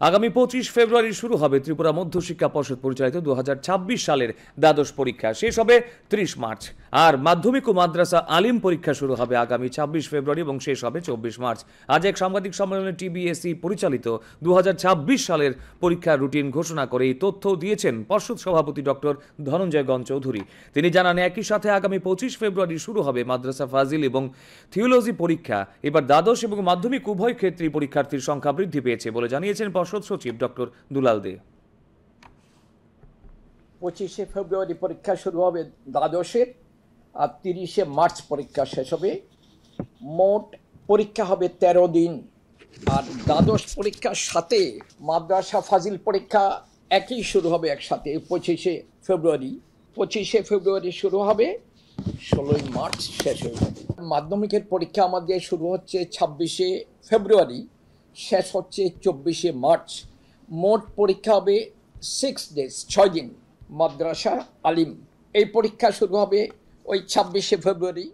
আগামী 25 ফেব্রুয়ারি শুরু হবে ত্রিপুরা মধ্যশিক্ষা পর্ষদ পরিচালিত 2026 সালের দ্বাদশ পরীক্ষা। শেষ হবে 30 মার্চ। আর মাধ্যমিক ও মাদ্রাসা আলিম পরীক্ষা শুরু হবে আগামী 26 ফেব্রুয়ারি এবং শেষ হবে 24 মার্চ। আজ এক সাংবাদিক সম্মেলনে টিবিএসই পরিচালিত 2026 সালের পরীক্ষার রুটিন ঘোষণা করে এই তথ্য দিয়েছেন পর্ষদ সভাপতি ডক্টর ধনঞ্জয় গণ চৌধুরী। তিনি জানান, একই সাথে আগামী 25 ফেব্রুয়ারি শুরু হবে মাদ্রাসা ফাজিল এবং থিওলজি পরীক্ষা। এবার দ্বাদশ এবং মাধ্যমিক উভয় ক্ষেত্রেই পরীক্ষার্থীর সংখ্যা বৃদ্ধি পেয়েছে বলে জানিয়েছেন পর্ষদ সচিব ডক্টর দুলাল দে। 25 ফেব্রুয়ারি পরীক্ষা শুরু হবে দ্বাদশের, আর 30 মার্চ পরীক্ষা শেষ হবে। মোট পরীক্ষা হবে 13 দিন। আর দ্বাদশ পরীক্ষার সাথে মাদ্রাসা ফাজিল পরীক্ষা একই শুরু হবে একসাথে 25 ফেব্রুয়ারি। 25 ফেব্রুয়ারি শুরু হবে, 16 মার্চ শেষ হয়ে যাবে। মাধ্যমিকের পরীক্ষা আমাদের শুরু হচ্ছে 26 ফেব্রুয়ারি, শেষ হচ্ছে 24 মার্চ। মোট পরীক্ষা হবে 6 ডেজ, 6 দিন। মাদ্রাসা আলিম এই পরীক্ষা শুরু হবে ওই 26 ফেব্রুয়ারি।